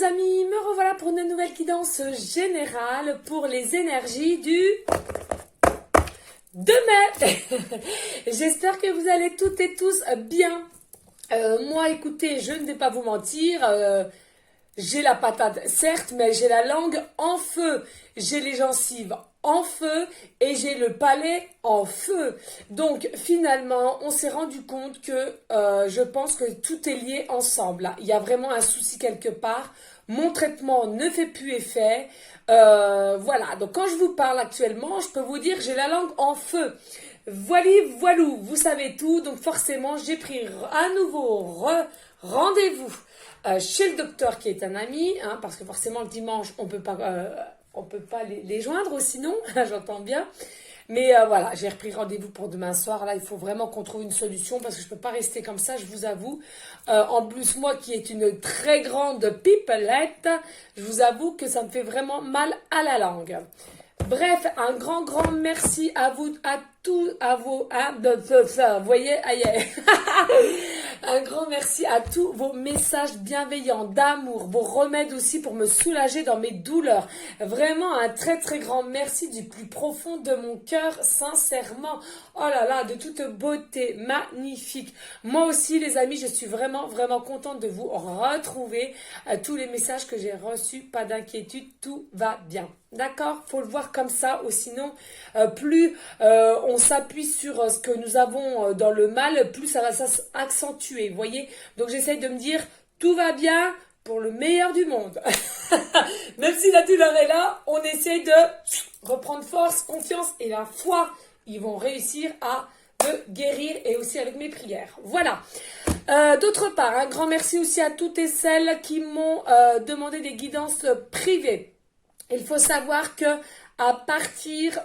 les amis, me revoilà pour une nouvelle guidance générale pour les énergies du 2 mai. J'espère que vous allez toutes et tous bien. Moi, écoutez, je ne vais pas vous mentir, j'ai la patate, certes, mais j'ai la langue en feu, j'ai les gencives en feu et j'ai le palais en feu. Donc finalement, on s'est rendu compte que je pense que tout est lié ensemble. Là. Il y a vraiment un souci quelque part. Mon traitement ne fait plus effet. Voilà, donc quand je vous parle actuellement, je peux vous dire que j'ai la langue en feu. Voilou, vous savez tout. Donc forcément, j'ai pris à nouveau rendez-vous chez le docteur qui est un ami, hein, parce que forcément le dimanche, on peut pas les joindre, sinon, j'entends bien. Mais voilà, j'ai repris rendez-vous pour demain soir. Là, il faut vraiment qu'on trouve une solution parce que je ne peux pas rester comme ça, je vous avoue. En plus, moi qui est une très grande pipelette, je vous avoue que ça me fait vraiment mal à la langue. Bref, un grand merci à vous, vous voyez, aïe. Un grand merci à tous vos messages bienveillants, d'amour, vos remèdes aussi pour me soulager dans mes douleurs. Vraiment un très grand merci du plus profond de mon cœur, sincèrement. Oh là là, de toute beauté, magnifique. Moi aussi les amis, je suis vraiment contente de vous retrouver. Tous les messages que j'ai reçus, pas d'inquiétude, tout va bien. D'accord, faut le voir comme ça, ou sinon, plus on s'appuie sur ce que nous avons dans le mal, plus ça va s'accentuer, vous voyez. Donc j'essaye de me dire, tout va bien pour le meilleur du monde. Même si la douleur est là, on essaye de reprendre force, confiance et la foi. Ils vont réussir à me guérir et aussi avec mes prières. Voilà. D'autre part, un grand merci aussi à toutes et celles qui m'ont demandé des guidances privées. Il faut savoir que à partir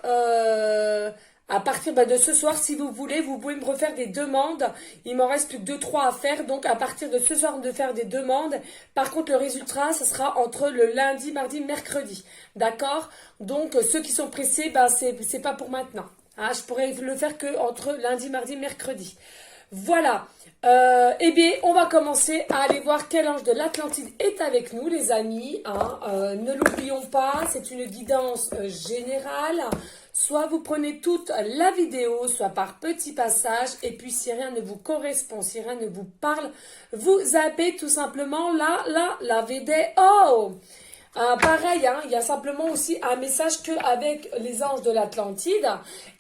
de ce soir, si vous voulez, vous pouvez me refaire des demandes. Il m'en reste plus que 2-3 à faire. Donc, à partir de ce soir, de faire des demandes. Par contre, le résultat, ce sera entre le lundi, mardi, mercredi. D'accord? Donc, ceux qui sont pressés, ben, c'est pas pour maintenant. Hein, je pourrais le faire que entre lundi, mardi, mercredi. Voilà. Eh bien, on va commencer à aller voir quel ange de l'Atlantide est avec nous, les amis. Hein. Ne l'oublions pas, c'est une guidance générale. Soit vous prenez toute la vidéo, soit par petits passages. Et puis, si rien ne vous correspond, si rien ne vous parle, vous zappez tout simplement la vidéo. Pareil, hein, il y a simplement aussi un message qu'avec les anges de l'Atlantide,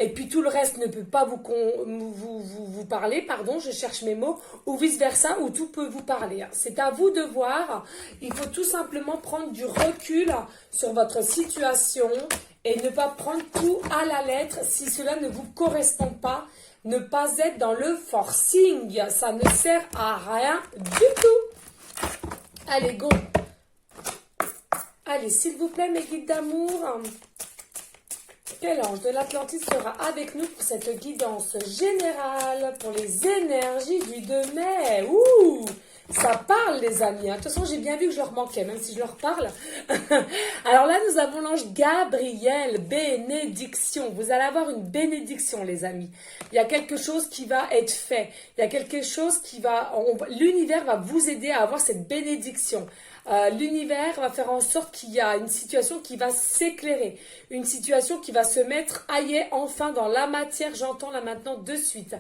et puis tout le reste ne peut pas vous parler, pardon, je cherche mes mots, ou vice-versa, ou tout peut vous parler. C'est à vous de voir, il faut tout simplement prendre du recul sur votre situation et ne pas prendre tout à la lettre si cela ne vous correspond pas, ne pas être dans le forcing, ça ne sert à rien du tout. Allez, go! Allez, s'il vous plaît, mes guides d'amour, quel ange de l'Atlantide sera avec nous pour cette guidance générale pour les énergies du 2 mai? Ouh, ça parle, les amis. De toute façon, j'ai bien vu que je leur manquais, même si je leur parle. Alors là, nous avons l'ange Gabriel, bénédiction. Vous allez avoir une bénédiction, les amis. Il y a quelque chose qui va être fait. Il y a quelque chose qui va... L'univers va vous aider à avoir cette bénédiction. L'univers va faire en sorte qu'il y a une situation qui va s'éclairer, une situation qui va se mettre enfin dans la matière, j'entends là maintenant de suite.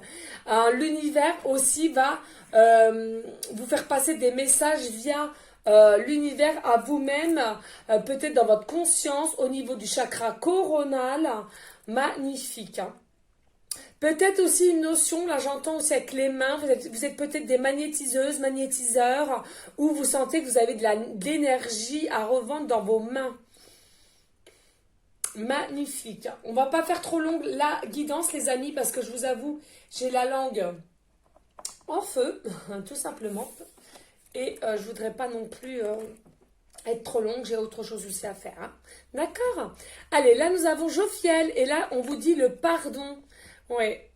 L'univers aussi va vous faire passer des messages via l'univers à vous-même, peut-être dans votre conscience, au niveau du chakra coronal, magnifique. Hein. Peut-être aussi une notion, là j'entends aussi avec les mains, vous êtes peut-être des magnétiseuses, magnétiseurs, où vous sentez que vous avez de l'énergie à revendre dans vos mains. Magnifique. On va pas faire trop longue la guidance, les amis, parce que je vous avoue, j'ai la langue en feu, tout simplement. Et je voudrais pas non plus être trop longue, j'ai autre chose aussi à faire. Hein. D'accord? Allez, là nous avons Jophiel, et là on vous dit le pardon. Ouais.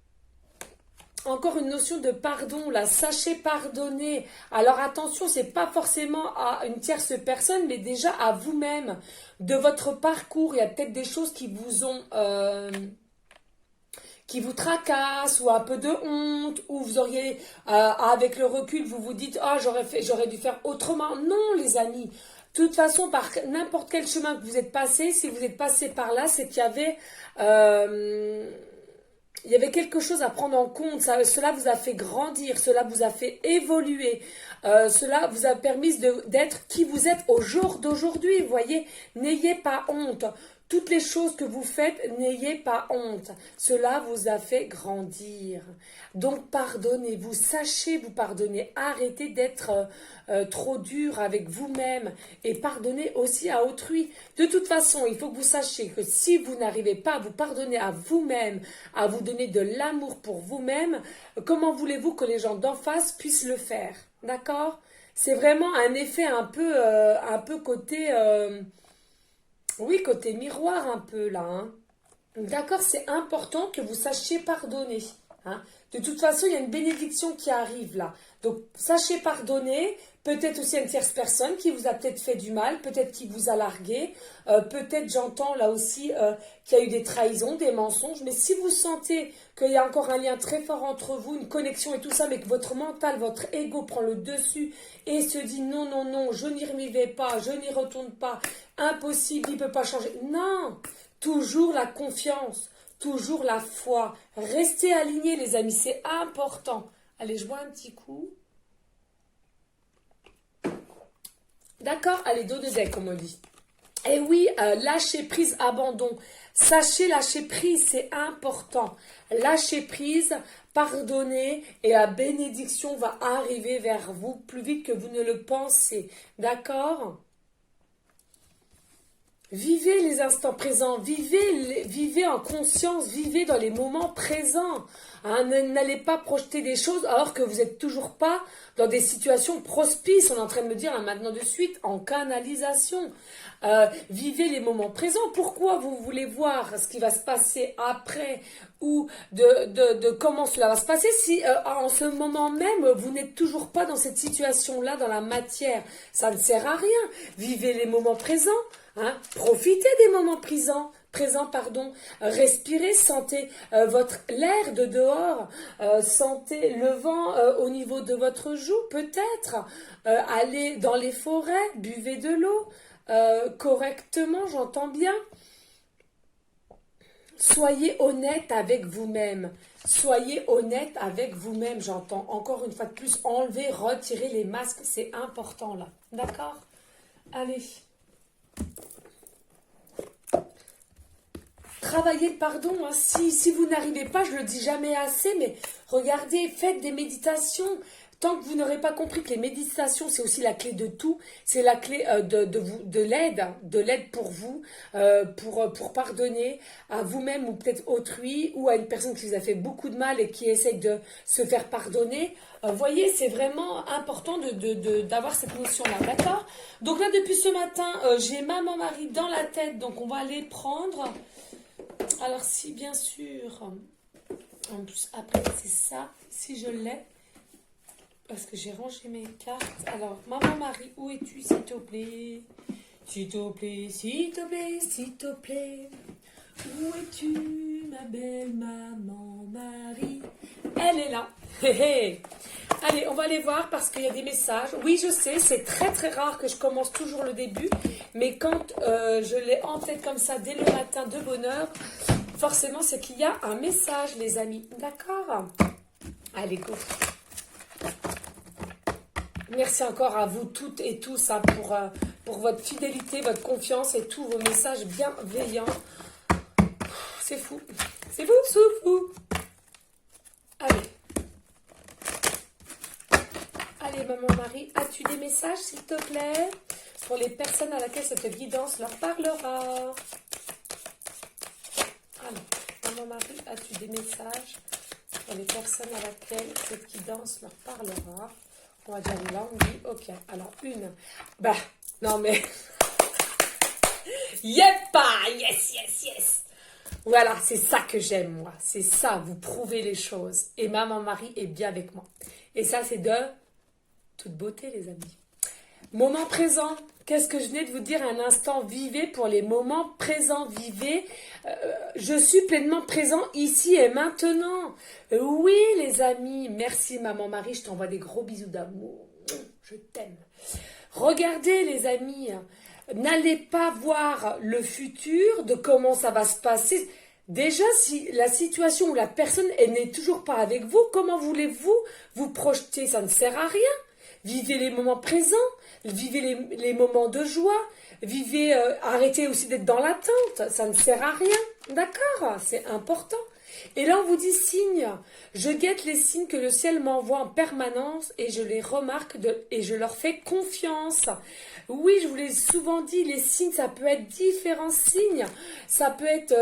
Encore une notion de pardon, là, sachez pardonner. Alors attention, c'est pas forcément à une tierce personne, mais déjà à vous-même. De votre parcours, il y a peut-être des choses qui vous ont... qui vous tracassent, ou un peu de honte, ou vous auriez, avec le recul, vous vous dites, ah, j'aurais dû faire autrement. Non, les amis. De toute façon, par n'importe quel chemin que vous êtes passé, si vous êtes passé par là, c'est qu'il y avait quelque chose à prendre en compte. Cela vous a fait grandir, cela vous a fait évoluer, cela vous a permis d'être qui vous êtes au jour d'aujourd'hui. Vous voyez, n'ayez pas honte. Toutes les choses que vous faites, n'ayez pas honte. Cela vous a fait grandir. Donc pardonnez-vous, sachez vous pardonner. Arrêtez d'être trop dur avec vous-même et pardonnez aussi à autrui. De toute façon, il faut que vous sachiez que si vous n'arrivez pas à vous pardonner à vous-même, à vous donner de l'amour pour vous-même, comment voulez-vous que les gens d'en face puissent le faire? D'accord? C'est vraiment un effet un peu côté... oui, côté miroir un peu là. Hein. D'accord, c'est important que vous sachiez pardonner. Hein. De toute façon, il y a une bénédiction qui arrive là. Donc, sachez pardonner. Peut-être aussi à une tierce personne qui vous a peut-être fait du mal, peut-être qui vous a largué. Peut-être, j'entends là aussi qu'il y a eu des trahisons, des mensonges. Mais si vous sentez qu'il y a encore un lien très fort entre vous, une connexion et tout ça, mais que votre mental, votre ego prend le dessus et se dit non, non, non, je n'y vais pas, je n'y retourne pas, impossible, il ne peut pas changer. Non, toujours la confiance. Toujours la foi. Restez alignés, les amis, c'est important. Allez, je bois un petit coup. D'accord? Allez, dos de deck, comme on dit. Et oui, lâcher prise, abandon. Sachez lâcher prise, c'est important. Lâcher prise, pardonner et la bénédiction va arriver vers vous plus vite que vous ne le pensez. D'accord? Vivez les instants présents, vivez en conscience, vivez dans les moments présents. Hein, n'allez pas projeter des choses alors que vous n'êtes toujours pas dans des situations prospices. On est en train de me dire hein, maintenant de suite en canalisation. Vivez les moments présents. Pourquoi vous voulez voir ce qui va se passer après ou de comment cela va se passer si en ce moment même vous n'êtes toujours pas dans cette situation-là, dans la matière? Ça ne sert à rien. Vivez les moments présents. Hein, profitez des moments présents, respirez, sentez l'air de dehors, sentez le vent au niveau de votre joue peut-être, allez dans les forêts, buvez de l'eau correctement, j'entends bien. Soyez honnête avec vous-même. Soyez honnête avec vous-même, j'entends. Encore une fois de plus, enlevez, retirez les masques, c'est important là. D'accord? Allez. Travaillez le pardon. Hein. Si vous n'arrivez pas, je le dis jamais assez, mais regardez, faites des méditations. Tant que vous n'aurez pas compris que les méditations, c'est aussi la clé de tout, c'est la clé de l'aide pour vous, pour pardonner à vous-même ou peut-être autrui, ou à une personne qui vous a fait beaucoup de mal et qui essaye de se faire pardonner. Voyez, c'est vraiment important d'avoir cette notion-là, d'accord? Donc là, depuis ce matin, j'ai maman, mari dans la tête, donc on va aller prendre. Alors si, bien sûr, en plus, après, c'est ça, si je l'ai. Parce que j'ai rangé mes cartes. Alors, maman Marie, où es-tu, s'il te plaît? S'il te plaît, s'il te plaît, s'il te plaît. Où es-tu, ma belle maman Marie? Elle est là. Allez, on va aller voir parce qu'il y a des messages. Oui, je sais, c'est très très rare que je commence toujours le début. Mais quand je l'ai en tête comme ça, dès le matin de bonne heure, forcément, c'est qu'il y a un message, les amis. D'accord? Allez, go. Merci encore à vous toutes et tous hein, pour votre fidélité, votre confiance et tous vos messages bienveillants. C'est fou. C'est fou, c'est fou. Allez. Allez, maman Marie, as-tu des messages, s'il te plaît, pour les personnes à laquelle cette guidance leur parlera? Alors, maman Marie, as-tu des messages pour les personnes à laquelle cette guidance leur parlera? On va dire une langue, oui, ok. Alors, une. Bah, non mais... Yeppa! Yes, yes, yes! Voilà, c'est ça que j'aime, moi. C'est ça, vous prouvez les choses. Et maman Marie est bien avec moi. Et ça, c'est de toute beauté, les amis. Moment présent. Qu'est-ce que je venais de vous dire un instant? Vivez pour les moments présents. Vivez. Je suis pleinement présent ici et maintenant. Oui, les amis. Merci, maman Marie. Je t'envoie des gros bisous d'amour. Je t'aime. Regardez les amis, n'allez pas voir le futur de comment ça va se passer. Déjà, si la situation où la personne n'est toujours pas avec vous, comment voulez-vous vous projeter? Ça ne sert à rien. Vivez les moments présents, vivez les moments de joie, vivez, arrêtez aussi d'être dans l'attente, ça ne sert à rien. D'accord? C'est important. Et là, on vous dit signes. Je guette les signes que le ciel m'envoie en permanence et je les remarque et je leur fais confiance. Oui, je vous l'ai souvent dit, les signes, ça peut être différents signes. Ça peut être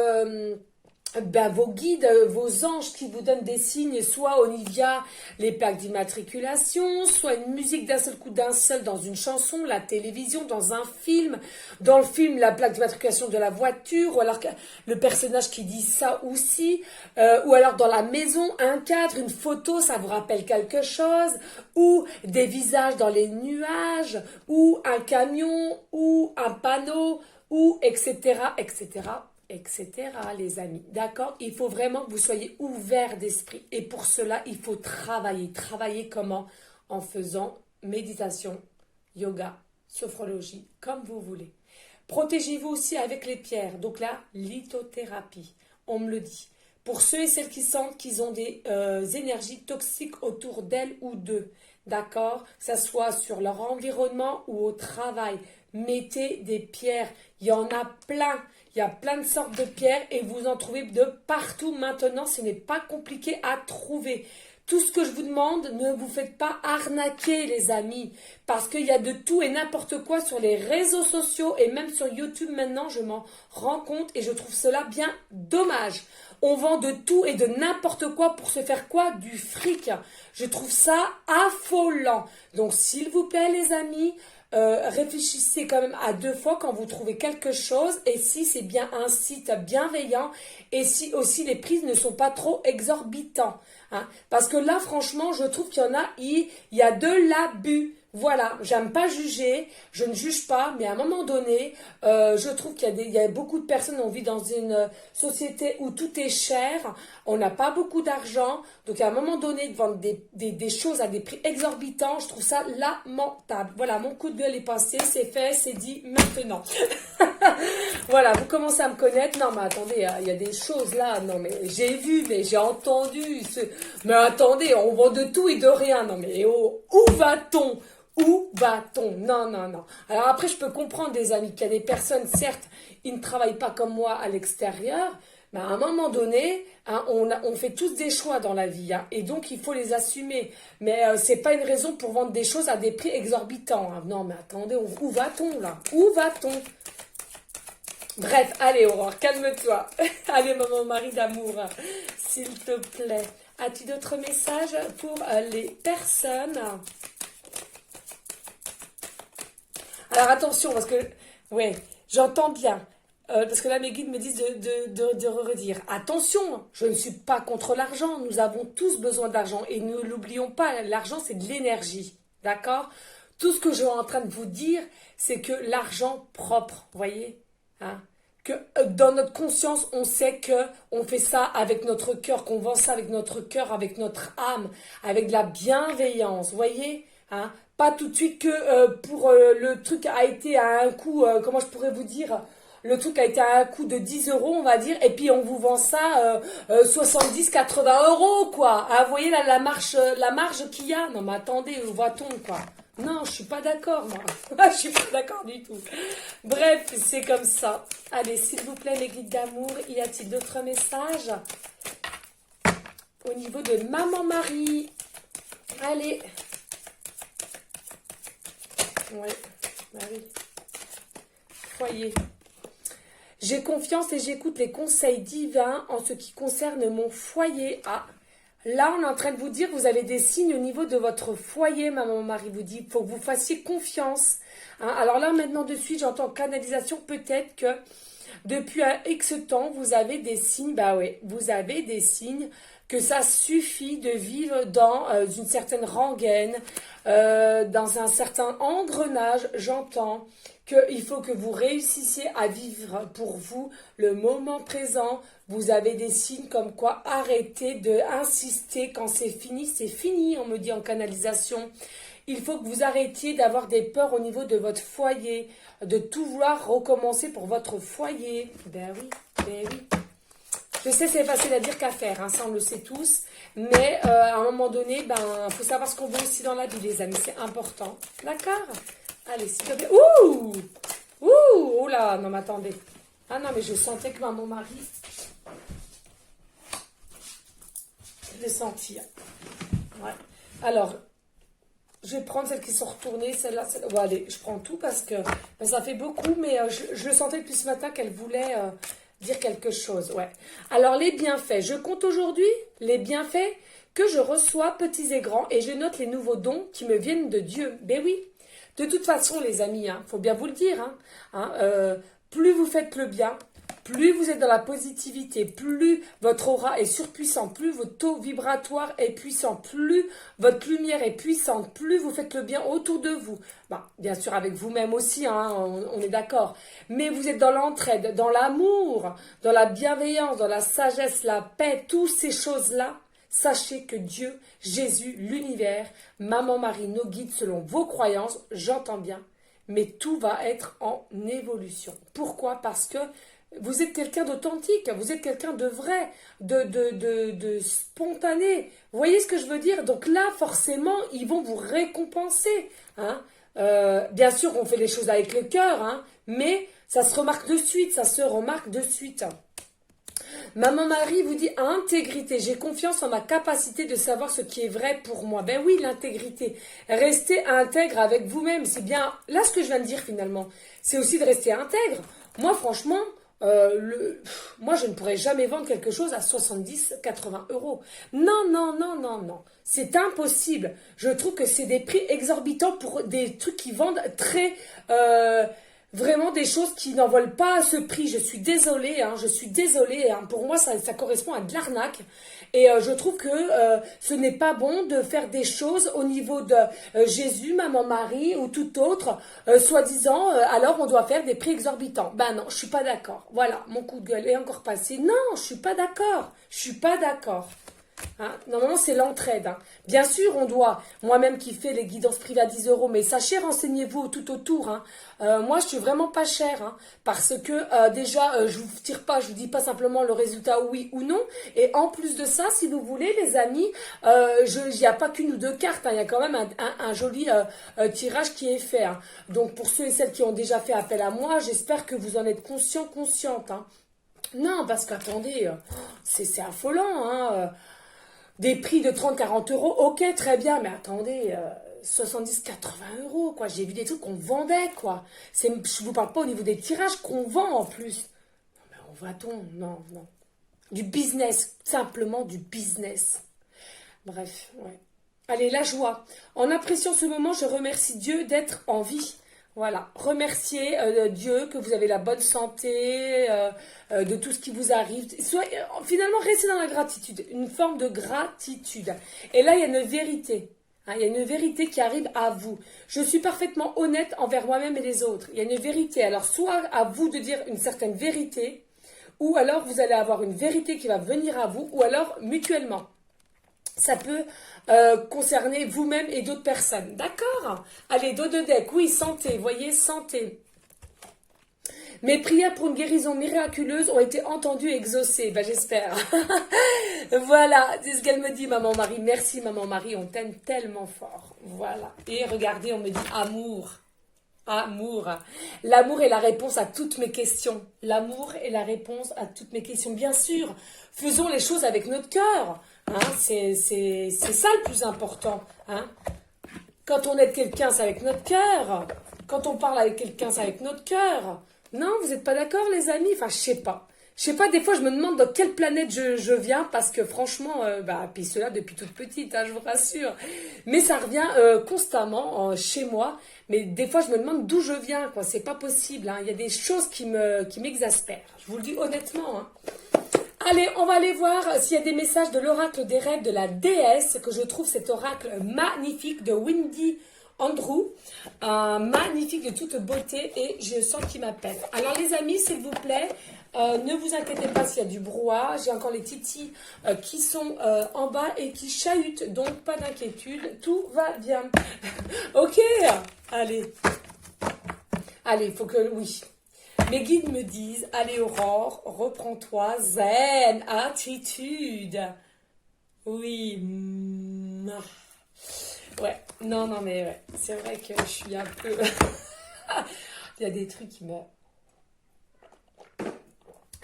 vos guides, vos anges qui vous donnent des signes, soit Olivia, les plaques d'immatriculation, soit une musique d'un seul coup, d'un seul dans une chanson, la télévision, dans un film, dans le film la plaque d'immatriculation de la voiture, ou alors le personnage qui dit ça aussi, ou alors dans la maison, un cadre, une photo, ça vous rappelle quelque chose, ou des visages dans les nuages, ou un camion, ou un panneau, ou etc., etc., les amis. D'accord? Il faut vraiment que vous soyez ouverts d'esprit. Et pour cela, il faut travailler. Travailler comment? En faisant méditation, yoga, sophrologie, comme vous voulez. Protégez-vous aussi avec les pierres. Donc la lithothérapie, on me le dit. Pour ceux et celles qui sentent qu'ils ont des énergies toxiques autour d'elles ou d'eux. D'accord? Que ce soit sur leur environnement ou au travail. Mettez des pierres. Il y en a plein. Il y a plein de sortes de pierres et vous en trouvez de partout maintenant. Ce n'est pas compliqué à trouver. Tout ce que je vous demande, ne vous faites pas arnaquer les amis. Parce qu'il y a de tout et n'importe quoi sur les réseaux sociaux et même sur YouTube maintenant, je m'en rends compte et je trouve cela bien dommage. On vend de tout et de n'importe quoi pour se faire quoi? Du fric. Je trouve ça affolant. Donc s'il vous plaît les amis, réfléchissez quand même à 2 fois quand vous trouvez quelque chose et si c'est bien un site bienveillant et si aussi les prix ne sont pas trop exorbitants. Hein. Parce que là, franchement, je trouve qu'il y en a, il y a de l'abus. Voilà, j'aime pas juger, je ne juge pas, mais à un moment donné, je trouve qu'il y a beaucoup de personnes, on vit dans une société où tout est cher, on n'a pas beaucoup d'argent, donc à un moment donné, de vendre des choses à des prix exorbitants, je trouve ça lamentable. Voilà, mon coup de gueule est passé, c'est fait, c'est dit maintenant. Voilà, vous commencez à me connaître. Non, mais attendez, il y a des choses là, non mais j'ai vu, mais j'ai entendu, mais attendez, on vend de tout et de rien, non mais oh, où va-t-on? Où va-t-on? Non, non, non. Alors après, je peux comprendre des amis qu'il y a des personnes, certes, ils ne travaillent pas comme moi à l'extérieur, mais à un moment donné, hein, on fait tous des choix dans la vie, hein, et donc il faut les assumer. Mais c'est pas une raison pour vendre des choses à des prix exorbitants. Hein. Non, mais attendez, où va-t-on là? Où va-t-on? Bref, allez Aurore, calme-toi. Allez maman Marie d'amour, s'il te plaît. As-tu d'autres messages pour les personnes? Alors attention, parce que, ouais, j'entends bien. Parce que là, mes guides me disent de redire. Attention, je ne suis pas contre l'argent. Nous avons tous besoin d'argent. Et ne l'oublions pas, l'argent, c'est de l'énergie. D'accord? Tout ce que je suis en train de vous dire, c'est que l'argent propre, vous voyez? Hein? Que dans notre conscience, on sait que on fait ça avec notre cœur, qu'on vend ça avec notre cœur, avec notre âme, avec de la bienveillance. Vous voyez? Hein? Pas tout de suite que pour le truc a été à un coût, comment je pourrais vous dire, le truc a été à un coût de 10 euros, on va dire, et puis on vous vend ça 70, 80 euros, quoi. Ah, vous voyez là, la marge qu'il y a? Non, mais attendez, où va-t-on, quoi? Non, je suis pas d'accord, moi. Je suis pas d'accord du tout. Bref, c'est comme ça. Allez, s'il vous plaît, les guides d'amour, y a-t-il d'autres messages au niveau de Maman Marie? Allez. Ouais, Marie. Foyer. J'ai confiance et j'écoute les conseils divins en ce qui concerne mon foyer. Ah, là, on est en train de vous dire que vous avez des signes au niveau de votre foyer, Maman Marie vous dit. Il faut que vous fassiez confiance. Hein, alors là, maintenant, de suite, j'entends canalisation. Peut-être que depuis un X temps, vous avez des signes. Bah oui, vous avez des signes que ça suffit de vivre dans une certaine rengaine, dans un certain engrenage, j'entends qu'il faut que vous réussissiez à vivre pour vous le moment présent. Vous avez des signes comme quoi arrêtez d'insister quand c'est fini, on me dit en canalisation. Il faut que vous arrêtiez d'avoir des peurs au niveau de votre foyer, de tout vouloir recommencer pour votre foyer. Ben oui, ben oui. Je sais, c'est facile à dire qu'à faire, hein, ça on le sait tous. Mais à un moment donné, ben, faut savoir ce qu'on veut aussi dans la vie, les amis. C'est important. D'accord? Allez, s'il te plaît. Ouh! Ouh! Oh là! Non, mais attendez. Ah non, mais je sentais que mon mari... Je l'ai senti. Ouais. Alors, je vais prendre celles qui sont retournées. Celle-là, bon, allez, je prends tout parce que ben, ça fait beaucoup. Mais je le sentais depuis ce matin qu'elle voulait... dire quelque chose, ouais. Alors, les bienfaits. Je compte aujourd'hui les bienfaits que je reçois, petits et grands, et je note les nouveaux dons qui me viennent de Dieu. Ben oui. De toute façon, les amis, hein, faut bien vous le dire, plus vous faites le bien, plus vous êtes dans la positivité, plus votre aura est surpuissant, plus votre taux vibratoire est puissant, plus votre lumière est puissante, plus vous faites le bien autour de vous. Bah, bien sûr, avec vous-même aussi, hein, on est d'accord. Mais vous êtes dans l'entraide, dans l'amour, dans la bienveillance, dans la sagesse, la paix, toutes ces choses-là. Sachez que Dieu, Jésus, l'univers, Maman Marie, nos guides selon vos croyances, j'entends bien, mais tout va être en évolution. Pourquoi? Parce que vous êtes quelqu'un d'authentique, vous êtes quelqu'un de vrai, de spontané. Vous voyez ce que je veux dire? Donc là, forcément, ils vont vous récompenser. Hein. Bien sûr, on fait les choses avec le cœur, hein, mais ça se remarque de suite, ça se remarque de suite. Maman Marie vous dit intégrité. J'ai confiance en ma capacité de savoir ce qui est vrai pour moi. Ben oui, l'intégrité. Restez intègre avec vous-même. C'est bien là ce que je viens de dire finalement. C'est aussi de rester intègre. Moi, franchement, moi, je ne pourrais jamais vendre quelque chose à 70, 80 euros. Non, non, non, non, non. C'est impossible. Je trouve que c'est des prix exorbitants pour des trucs qui vendent très... vraiment des choses qui n'en valent pas à ce prix. Je suis désolée, hein, je suis désolée. Hein. Pour moi, ça correspond à de l'arnaque. Et je trouve que ce n'est pas bon de faire des choses au niveau de Jésus, Maman Marie ou tout autre, soi-disant, alors on doit faire des prix exorbitants. Ben non, je suis pas d'accord. Voilà, mon coup de gueule est encore passé. Non, je suis pas d'accord. Je suis pas d'accord. Hein, normalement, c'est l'entraide. Hein. Bien sûr, on doit, moi-même qui fais les guidances privées à 10 euros, mais sachez, renseignez-vous tout autour. Hein. Moi, je suis vraiment pas chère, hein, parce que déjà, je vous tire pas, je vous dis pas simplement le résultat oui ou non. Et en plus de ça, si vous voulez, les amis, il n'y a pas qu'une ou deux cartes, hein, il y a quand même un joli tirage qui est fait. Hein. Donc, pour ceux et celles qui ont déjà fait appel à moi, j'espère que vous en êtes conscients, conscientes. Hein. Non, parce qu'attendez, c'est affolant, hein. Des prix de 30-40 euros, ok, très bien, mais attendez, 70-80 euros, quoi. J'ai vu des trucs qu'on vendait, quoi. Je vous parle pas au niveau des tirages qu'on vend en plus. Non, mais on va-t-on? Non, non. Du business, simplement du business. Bref, ouais. Allez, la joie. En appréciant ce moment, je remercie Dieu d'être en vie. Voilà, remerciez Dieu que vous avez la bonne santé, de tout ce qui vous arrive. Finalement, restez dans la gratitude, une forme de gratitude. Et là, il y a une vérité. Hein, il y a une vérité qui arrive à vous. Je suis parfaitement honnête envers moi-même et les autres. Il y a une vérité. Alors, soit à vous de dire une certaine vérité, ou alors vous allez avoir une vérité qui va venir à vous, ou alors mutuellement. Ça peut concerner vous-même et d'autres personnes. D'accord? Allez, dos de deck. Oui, santé. Voyez, santé. Mes prières pour une guérison miraculeuse ont été entendues et exaucées. Ben, j'espère. Voilà, c'est ce qu'elle me dit, Maman Marie. Merci, Maman Marie. On t'aime tellement fort. Voilà. Et regardez, on me dit amour. Amour. L'amour est la réponse à toutes mes questions. L'amour est la réponse à toutes mes questions. Bien sûr, faisons les choses avec notre cœur. Hein, c'est ça le plus important. Hein. Quand on aide quelqu'un, c'est avec notre cœur. Quand on parle avec quelqu'un, c'est avec notre cœur. Non, vous n'êtes pas d'accord, les amis? Enfin, je sais pas. Je sais pas, des fois, je me demande dans quelle planète je viens, parce que franchement, puis cela depuis toute petite, hein, je vous rassure. Mais ça revient constamment chez moi. Mais des fois, je me demande d'où je viens, quoi. C'est pas possible. Hein. Il y a des choses qui m'exaspèrent. Je vous le dis honnêtement. Hein. Allez, on va aller voir s'il y a des messages de l'oracle des rêves de la déesse, que je trouve cet oracle magnifique de Wendy Andrew, magnifique de toute beauté et je sens qu'il m'appelle. Alors les amis, s'il vous plaît, ne vous inquiétez pas s'il y a du brouhaha. J'ai encore les titis qui sont en bas et qui chahutent, donc pas d'inquiétude, tout va bien. Ok, allez. Allez, il faut que... Oui. Mes guides me disent, allez Aurore, reprends-toi, zen, attitude. Oui. Ouais, non, mais ouais. C'est vrai que je suis un peu... Il y a des trucs qui me...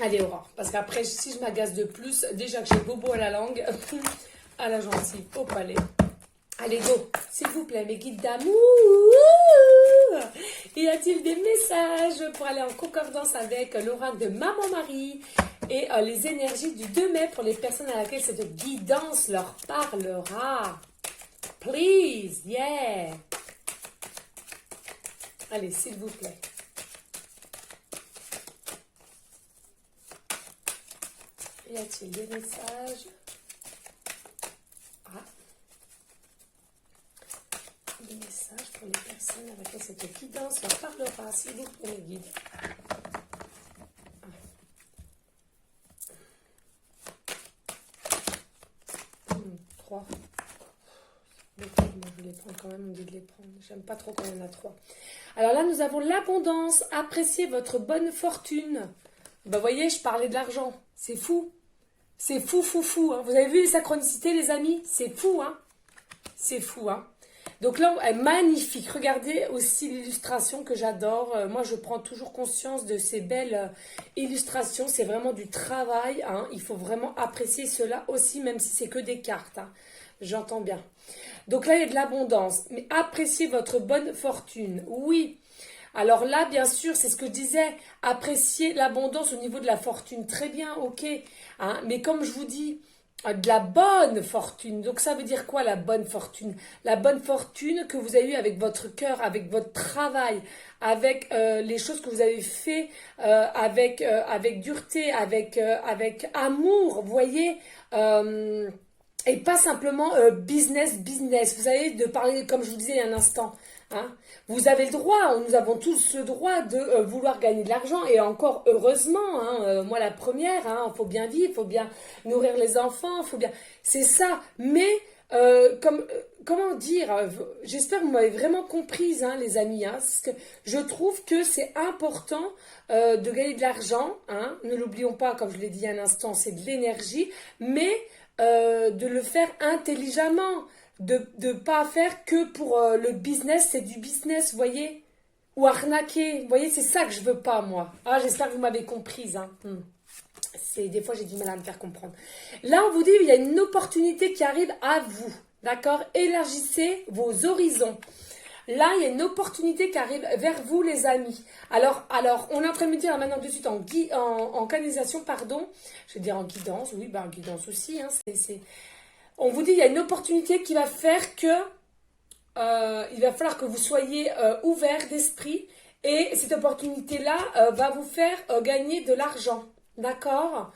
Allez Aurore, parce qu'après, si je m'agace de plus, déjà que j'ai bobo à la langue, à la gencive, au palais. Allez, go, s'il vous plaît, mes guides d'amour. Y a-t-il des messages pour aller en concordance avec l'oracle de Maman Marie et les énergies du 2 mai pour les personnes à laquelle cette guidance leur parlera? Please, yeah. Allez, s'il vous plaît. Y a-t-il des messages? Ah. Des messages pour les personnes avec lesquelles cette guidance leur parlera, s'il vous plaît, mes guides. Trois. Je vais les prendre quand même, on dit de les prendre. J'aime pas trop quand il y en a 3. Alors là, nous avons l'abondance. Appréciez votre bonne fortune. Vous voyez, je parlais de l'argent. C'est fou. C'est fou, fou, fou. Hein. Vous avez vu les synchronicités, les amis? C'est fou, hein? C'est fou, hein? Donc là, elle est magnifique. Regardez aussi l'illustration que j'adore. Moi, je prends toujours conscience de ces belles illustrations. C'est vraiment du travail. Hein. Il faut vraiment apprécier cela aussi, même si c'est que des cartes. Hein. J'entends bien. Donc là, il y a de l'abondance. Mais appréciez votre bonne fortune. Oui. Alors là, bien sûr, c'est ce que je disais. Appréciez l'abondance au niveau de la fortune. Très bien, ok. Hein. Mais comme je vous dis... de la bonne fortune. Donc ça veut dire quoi la bonne fortune? La bonne fortune que vous avez eue avec votre cœur, avec votre travail, avec les choses que vous avez fait avec dureté, avec amour, vous voyez, et pas simplement business. Vous avez de parler, comme je vous disais il y a un instant. Hein. Vous avez le droit, nous avons tous le droit de vouloir gagner de l'argent et encore heureusement, hein, moi la première, il faut bien vivre, il faut bien nourrir les enfants, faut bien, c'est ça. Mais comment dire, j'espère que vous m'avez vraiment comprise, hein, les amis. Hein, parce que je trouve que c'est important de gagner de l'argent. Hein, ne l'oublions pas, comme je l'ai dit il y a un instant, c'est de l'énergie, mais de le faire intelligemment. De ne pas faire que pour le business, c'est du business, vous voyez, ou arnaquer, vous voyez, c'est ça que je veux pas, moi. Ah, j'espère que vous m'avez comprise, hein. Des fois, j'ai du mal à me faire comprendre. Là, on vous dit, il y a une opportunité qui arrive à vous, d'accord? Élargissez vos horizons. Là, il y a une opportunité qui arrive vers vous, les amis. Alors, on est en train de me dire maintenant de suite en canalisation, pardon. Je vais dire en guidance, oui, en guidance aussi, hein, On vous dit il y a une opportunité qui va faire que il va falloir que vous soyez ouvert d'esprit et cette opportunité-là va vous faire gagner de l'argent. D'accord?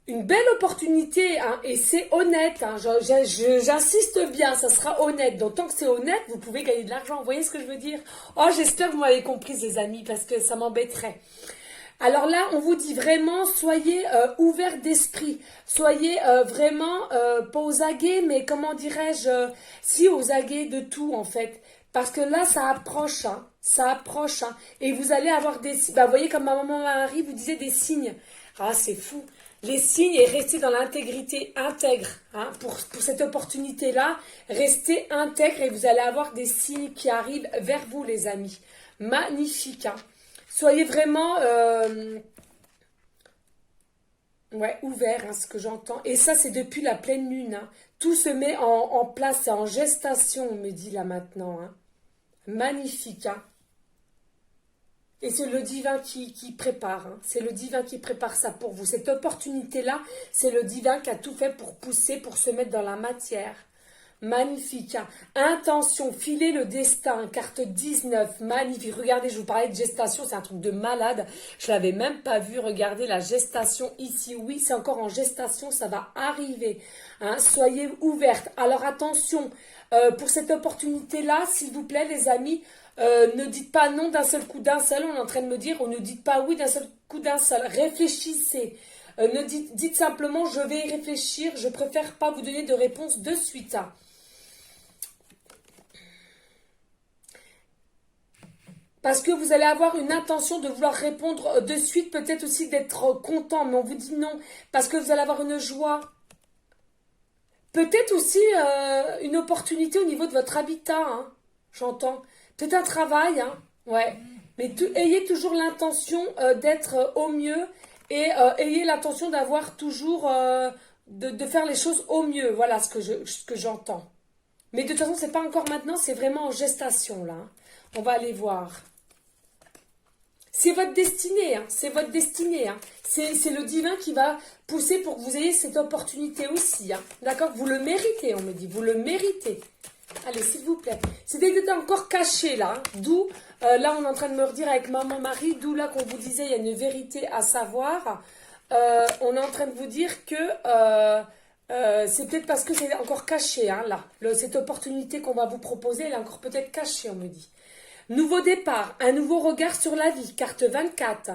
Une belle opportunité hein, et c'est honnête. Hein, j'insiste bien, ça sera honnête. Donc tant que c'est honnête, vous pouvez gagner de l'argent. Vous voyez ce que je veux dire? Oh, j'espère que vous m'avez compris les amis parce que ça m'embêterait. Alors là, on vous dit vraiment, soyez ouverts d'esprit, soyez vraiment, pas aux aguets, mais comment dirais-je, si aux aguets de tout en fait. Parce que là, ça approche, hein, et vous allez avoir des signes. Vous voyez, comme ma maman Marie vous disait des signes. Ah, c'est fou. Les signes et restez dans l'intégrité, intègre, hein, pour cette opportunité-là, restez intègre et vous allez avoir des signes qui arrivent vers vous, les amis. Magnifique, hein. Soyez vraiment ouverts, hein, ce que j'entends. Et ça, c'est depuis la pleine lune. Hein. Tout se met en place, c'est en gestation, on me dit là maintenant. Hein. Magnifique. Hein. Et c'est le divin qui prépare. Hein. C'est le divin qui prépare ça pour vous. Cette opportunité-là, c'est le divin qui a tout fait pour pousser, pour se mettre dans la matière. magnifique. Hein. Intention, filer le destin, carte 19, magnifique. Regardez, je vous parlais de gestation, c'est un truc de malade. Je l'avais même pas vu. Regardez la gestation ici. Oui, c'est encore en gestation, ça va arriver. Hein. Soyez ouvertes. Alors attention, pour cette opportunité-là, s'il vous plaît, les amis, ne dites pas non d'un seul coup d'un seul. On est en train de me dire, ou ne dites pas oui d'un seul coup d'un seul. Réfléchissez. Ne dites simplement, je vais y réfléchir. Je préfère pas vous donner de réponse de suite. Hein. Parce que vous allez avoir une intention de vouloir répondre de suite, peut-être aussi d'être content, mais on vous dit non, parce que vous allez avoir une joie. Peut-être aussi une opportunité au niveau de votre habitat, hein, j'entends. Peut-être un travail, hein, ouais. Mais ayez toujours l'intention d'être au mieux et ayez l'intention d'avoir toujours, de faire les choses au mieux. Voilà ce que j'entends. Mais de toute façon, c'est pas encore maintenant, c'est vraiment en gestation, là. Hein. On va aller voir. C'est votre destinée, hein, c'est votre destinée. Hein. C'est le divin qui va pousser pour que vous ayez cette opportunité aussi. Hein. D'accord? Vous le méritez, on me dit. Vous le méritez. Allez, s'il vous plaît. C'était encore caché, là. Hein. D'où, là, on est en train de me redire avec maman Marie, d'où là qu'on vous disait, il y a une vérité à savoir. On est en train de vous dire que c'est peut-être parce que c'est encore caché, hein, là. Cette opportunité qu'on va vous proposer, elle est encore peut-être cachée, on me dit. Nouveau départ, un nouveau regard sur la vie, carte 24.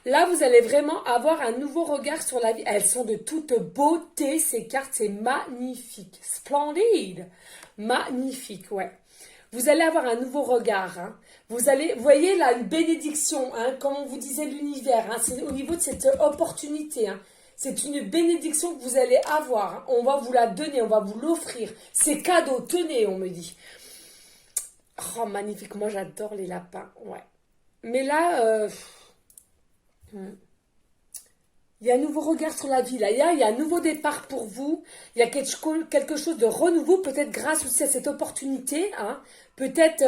Là, vous allez vraiment avoir un nouveau regard sur la vie. Elles sont de toute beauté, ces cartes, c'est magnifique. Splendide. Magnifique, ouais. Vous allez avoir un nouveau regard. Hein. Vous voyez là, une bénédiction, hein, comme on vous disait l'univers. Hein, c'est au niveau de cette opportunité. Hein. C'est une bénédiction que vous allez avoir. Hein. On va vous la donner, on va vous l'offrir. C'est cadeau, tenez, on me dit. Oh, magnifique. Moi, j'adore les lapins. Ouais. Mais là, il y a un nouveau regard sur la vie. Là. Il y a un nouveau départ pour vous. Il y a quelque chose de renouveau, peut-être grâce aussi à cette opportunité. Hein. Peut-être,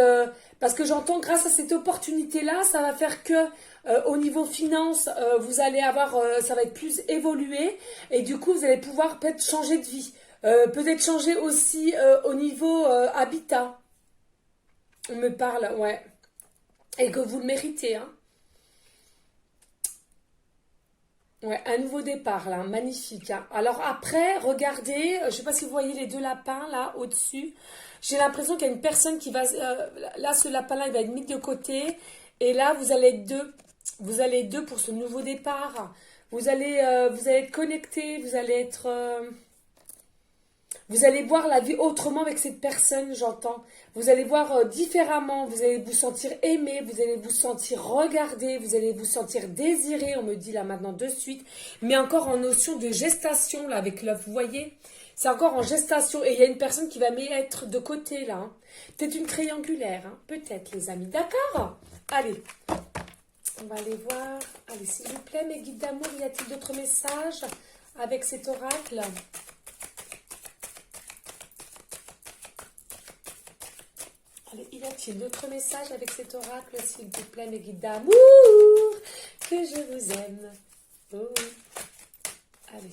parce que j'entends, grâce à cette opportunité-là, ça va faire que, au niveau finance, vous allez avoir, ça va être plus évolué. Et du coup, vous allez pouvoir peut-être changer de vie. Peut-être changer aussi au niveau habitat. On me parle, ouais. Et que vous le méritez, hein. Ouais, un nouveau départ, là, magnifique. Hein. Alors après, regardez, je ne sais pas si vous voyez les deux lapins, là, au-dessus. J'ai l'impression qu'il y a une personne qui va... là, ce lapin-là, il va être mis de côté. Et là, vous allez être deux. Vous allez être deux pour ce nouveau départ. Vous allez être connectés, vous allez être... Vous allez voir la vie autrement avec cette personne, j'entends. Vous allez voir différemment, vous allez vous sentir aimé, vous allez vous sentir regardé, vous allez vous sentir désiré, on me dit là maintenant de suite. Mais encore en notion de gestation, là, avec l'œuf, vous voyez? C'est encore en gestation et il y a une personne qui va mettre de côté, là. Hein. Peut-être une triangulaire, hein. Peut-être, les amis. D'accord? Allez, on va aller voir. Allez, s'il vous plaît, mes guides d'amour, y a-t-il d'autres messages avec cet oracle? Allez, y a-t-il d'autres messages avec cet oracle, s'il vous plaît, mes guides d'amour, que je vous aime. Oh. Allez.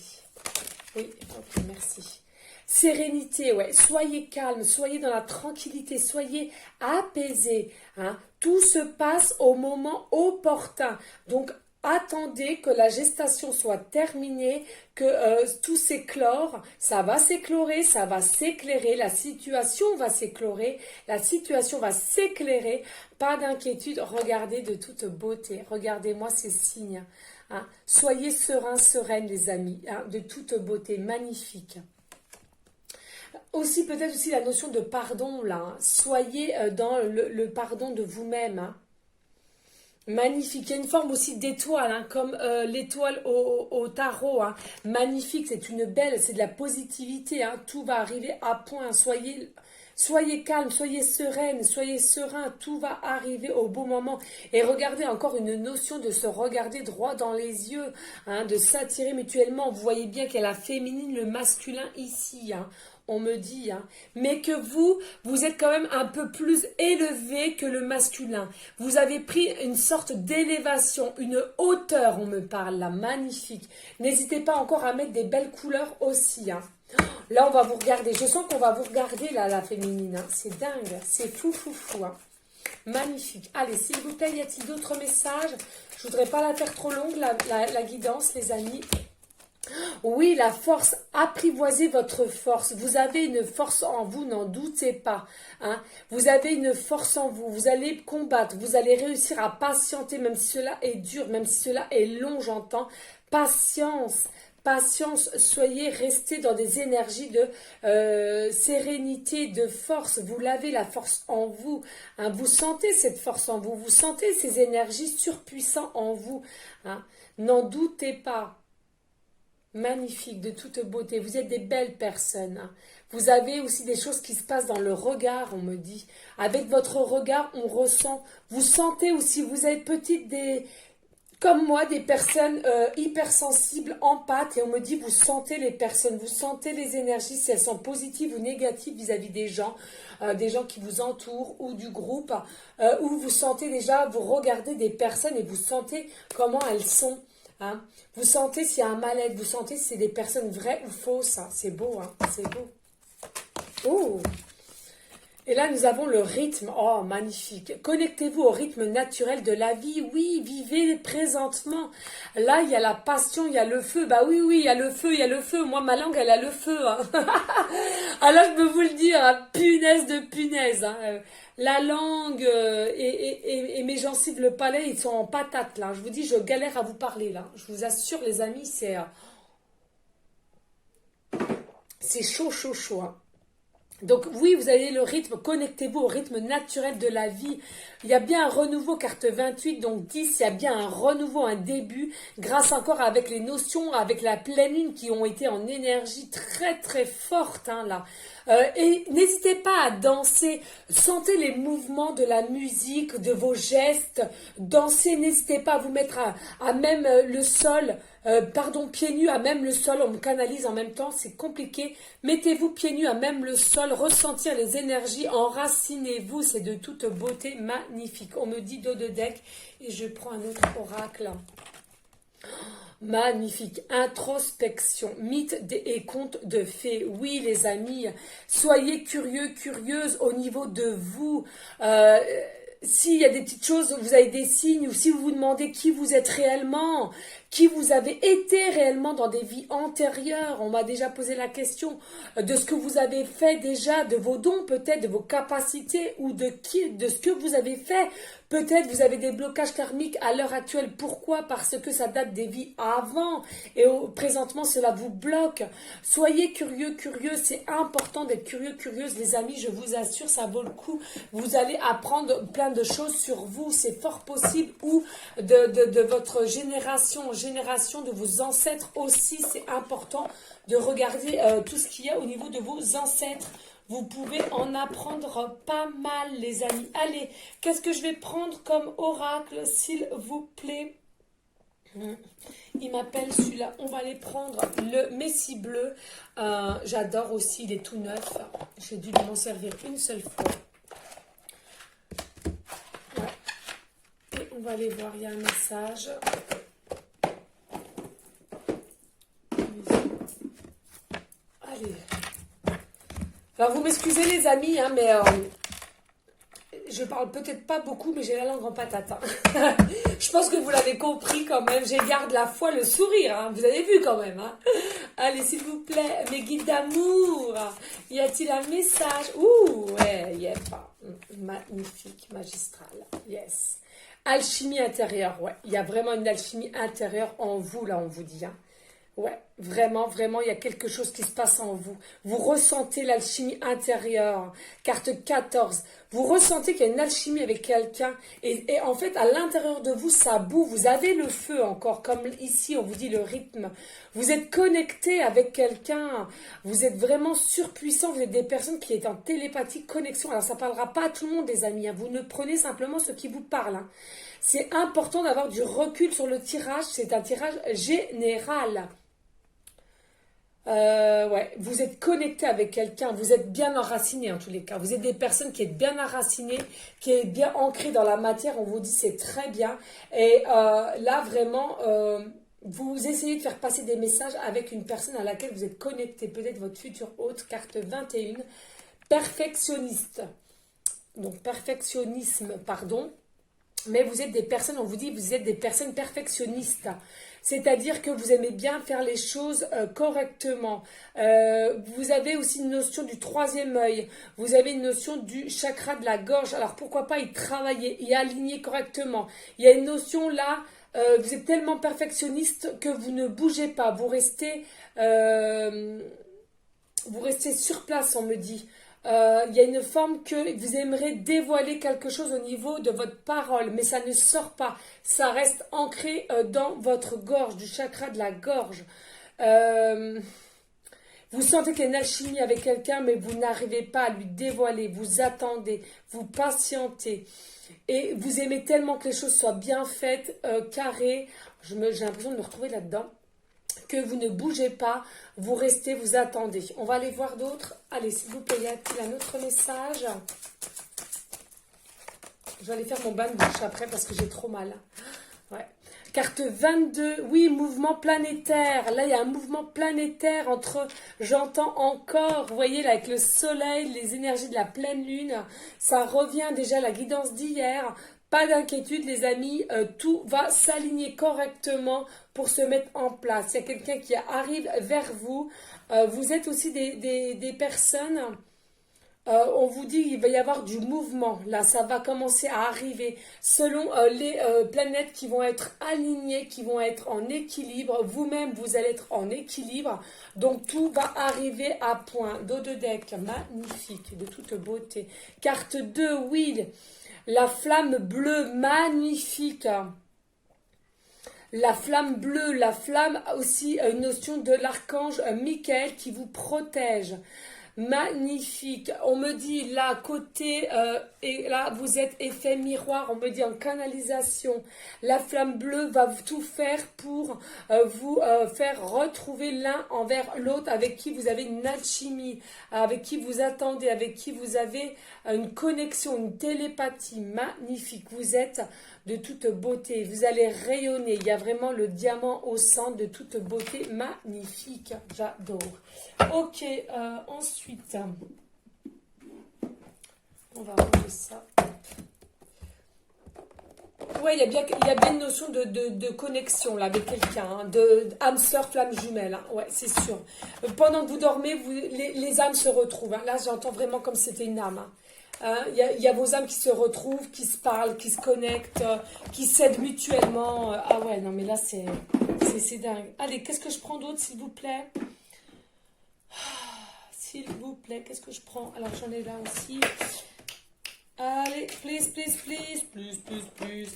Oui, ok, merci. Sérénité, ouais. Soyez calme, soyez dans la tranquillité, soyez apaisés. Hein. Tout se passe au moment opportun. Donc, attendez que la gestation soit terminée, que tout s'éclore, ça va s'éclorer, ça va s'éclairer, la situation va s'éclorer, la situation va s'éclairer, pas d'inquiétude, regardez de toute beauté, regardez-moi ces signes, hein. Soyez sereins, sereines les amis, hein, de toute beauté, magnifique. Aussi peut-être aussi la notion de pardon là, hein. Soyez dans le pardon de vous-même, hein. Magnifique, il y a une forme aussi d'étoile, hein, comme l'étoile au tarot, hein. Magnifique, c'est une belle, c'est de la positivité, hein. Tout va arriver à point, soyez calme, soyez sereine, soyez serein, tout va arriver au bon moment. Et regardez encore une notion de se regarder droit dans les yeux, hein, de s'attirer mutuellement. Vous voyez bien qu'il y a la féminine, le masculin ici, hein. On me dit, hein, mais que vous êtes quand même un peu plus élevé que le masculin. Vous avez pris une sorte d'élévation, une hauteur, on me parle là, magnifique. N'hésitez pas encore à mettre des belles couleurs aussi, hein. Là, on va vous regarder. Je sens qu'on va vous regarder, là, la féminine. Hein. C'est dingue. C'est fou, fou, fou. Hein. Magnifique. Allez, s'il vous plaît, y a-t-il d'autres messages? Je voudrais pas la faire trop longue, la guidance, les amis. Oui, la force, apprivoisez votre force. Vous avez une force en vous, n'en doutez pas. Hein. Vous avez une force en vous. Vous allez combattre. Vous allez réussir à patienter, même si cela est dur, même si cela est long, j'entends. Patience. Patience, restez dans des énergies de sérénité, de force. Vous l'avez, la force en vous. Hein. Vous sentez cette force en vous. Vous sentez ces énergies surpuissantes en vous. Hein. N'en doutez pas. Magnifique, de toute beauté. Vous êtes des belles personnes. Hein. Vous avez aussi des choses qui se passent dans le regard, on me dit. Avec votre regard, on ressent. Vous sentez aussi, vous êtes petites des... Comme moi, des personnes hypersensibles, empathes, et on me dit, vous sentez les personnes, vous sentez les énergies, si elles sont positives ou négatives vis-à-vis des gens qui vous entourent ou du groupe, où vous sentez déjà, vous regardez des personnes et vous sentez comment elles sont. Hein. Vous sentez s'il y a un mal-être, vous sentez si c'est des personnes vraies ou fausses. Hein. C'est beau, hein, c'est beau. Oh! Et là, nous avons le rythme. Oh, magnifique. Connectez-vous au rythme naturel de la vie. Oui, vivez présentement. Là, il y a la passion, il y a le feu. Bah oui, oui, il y a le feu, il y a le feu. Moi, ma langue, elle a le feu. Hein. Alors, je peux vous le dire, hein, punaise de punaise. Hein. La langue et mes gencives, le palais, ils sont en patate, là. Je vous dis, je galère à vous parler, là. Je vous assure, les amis, c'est chaud, chaud, chaud. Hein. Donc oui, vous avez le rythme, connectez-vous au rythme naturel de la vie. Il y a bien un renouveau, carte 28, donc 10, il y a bien un renouveau, un début, grâce encore avec les notions, avec la pleine lune qui ont été en énergie très très forte, hein, là. Et n'hésitez pas à danser, sentez les mouvements de la musique, de vos gestes, dansez, n'hésitez pas à vous mettre à même le sol, pieds nus à même le sol, on me canalise en même temps, c'est compliqué, mettez-vous pieds nus à même le sol, ressentir les énergies, enracinez-vous, c'est de toute beauté magnifique. On me dit dos de deck et je prends un autre oracle. Magnifique, introspection, mythes et contes de fées. Oui, les amis, soyez curieux, curieuse au niveau de vous. S'il y a des petites choses, vous avez des signes, ou si vous vous demandez qui vous êtes réellement, qui vous avez été réellement dans des vies antérieures. On m'a déjà posé la question de ce que vous avez fait déjà, de vos dons peut-être, de vos capacités, ou de ce que vous avez fait. Peut-être vous avez des blocages karmiques à l'heure actuelle. Pourquoi? Parce que ça date des vies avant et présentement cela vous bloque. Soyez curieux, curieuse. C'est important d'être curieux, curieuse. Les amis, je vous assure, ça vaut le coup. Vous allez apprendre plein de choses sur vous. C'est fort possible. Ou de votre génération en génération, de vos ancêtres aussi. C'est important de regarder tout ce qu'il y a au niveau de vos ancêtres. Vous pouvez en apprendre pas mal, les amis. Allez, qu'est-ce que je vais prendre comme oracle, s'il vous plaît? Il m'appelle celui-là. On va aller prendre le Messie bleu. J'adore aussi, il est tout neuf. J'ai dû m'en servir une seule fois. Ouais. Et on va aller voir, il y a un message. Allez. Alors, vous m'excusez les amis, hein, mais je parle peut-être pas beaucoup, mais j'ai la langue en patate. Hein. Je pense que vous l'avez compris quand même. Je garde la foi, le sourire. Hein. Vous avez vu quand même. Hein. Allez, s'il vous plaît, mes guides d'amour. Y a-t-il un message? Ouh, ouais, yep. Magnifique, magistral. Yes. Alchimie intérieure, ouais. Il y a vraiment une alchimie intérieure en vous, là, on vous dit. Hein. Ouais, vraiment, vraiment, il y a quelque chose qui se passe en vous. Vous ressentez l'alchimie intérieure. Carte 14. Vous ressentez qu'il y a une alchimie avec quelqu'un. Et en fait, à l'intérieur de vous, ça boue. Vous avez le feu encore. Comme ici, on vous dit le rythme. Vous êtes connecté avec quelqu'un. Vous êtes vraiment surpuissant. Vous êtes des personnes qui sont en télépathie, connexion. Alors, ça ne parlera pas à tout le monde, les amis. Hein. Vous ne prenez simplement ce qui vous parle. Hein. C'est important d'avoir du recul sur le tirage. C'est un tirage général. Ouais, vous êtes connecté avec quelqu'un, vous êtes bien enraciné en tous les cas. Vous êtes des personnes qui êtes bien enracinées, qui est bien ancrées dans la matière. On vous dit c'est très bien. Et là vraiment, Vous essayez de faire passer des messages avec une personne à laquelle vous êtes connecté, peut-être votre futur hôte, carte 21, perfectionniste. Donc perfectionnisme, pardon. Mais vous êtes des personnes, on vous dit, vous êtes des personnes perfectionnistes. C'est-à-dire que vous aimez bien faire les choses correctement. Vous avez aussi une notion du troisième œil. Vous avez une notion du chakra de la gorge. Alors pourquoi pas y travailler, y aligner correctement. Il y a une notion là, vous êtes tellement perfectionniste que vous ne bougez pas. Vous restez sur place, on me dit. Il y a une forme que vous aimeriez dévoiler quelque chose au niveau de votre parole, mais ça ne sort pas. Ça reste ancré dans votre gorge, du chakra de la gorge. Vous sentez qu'il y a une alchimie avec quelqu'un, mais vous n'arrivez pas à lui dévoiler. Vous attendez, vous patientez. Et vous aimez tellement que les choses soient bien faites, carrées. J'ai l'impression de me retrouver là-dedans. Que vous ne bougez pas, vous restez, vous attendez. On va aller voir d'autres. Allez, s'il vous plaît, y a-t-il un autre message? Je vais aller faire mon bain de bouche après parce que j'ai trop mal. Ouais. Carte 22, oui, mouvement planétaire. Là, il y a un mouvement planétaire entre, j'entends encore, vous voyez, là, avec le soleil, les énergies de la pleine lune. Ça revient déjà à la guidance d'hier. Pas d'inquiétude les amis, tout va s'aligner correctement pour se mettre en place. Il y a quelqu'un qui arrive vers vous. Vous êtes aussi des personnes, on vous dit qu'il va y avoir du mouvement. Là, ça va commencer à arriver selon les planètes qui vont être alignées, qui vont être en équilibre. Vous-même, vous allez être en équilibre. Donc, tout va arriver à point. Dos de deck, magnifique, de toute beauté. Carte 2, oui. La flamme bleue, magnifique. La flamme bleue, la flamme aussi, une notion de l'archange Michael qui vous protège. Magnifique. On me dit là, côté, et là, vous êtes effet miroir, on me dit en canalisation. La flamme bleue va tout faire pour vous faire retrouver l'un envers l'autre avec qui vous avez une alchimie, avec qui vous attendez, avec qui vous avez une connexion, une télépathie. Magnifique. Vous êtes de toute beauté. Vous allez rayonner. Il y a vraiment le diamant au centre de toute beauté. Magnifique. J'adore. Ok, ensuite, on va ranger ça. Ouais, il y a bien une notion de connexion là avec quelqu'un, hein, de âme sœur, flamme jumelle. Hein, ouais, c'est sûr. Pendant que vous dormez, les âmes se retrouvent. Hein. Là, j'entends vraiment comme si c'était une âme. Hein. Il y a vos âmes qui se retrouvent, qui se parlent, qui se connectent, qui s'aident mutuellement. Ah ouais, non mais là, c'est dingue. Allez, qu'est-ce que je prends d'autre, s'il vous plaît? S'il vous plaît, qu'est-ce que je prends? Alors, j'en ai là aussi. Allez, please.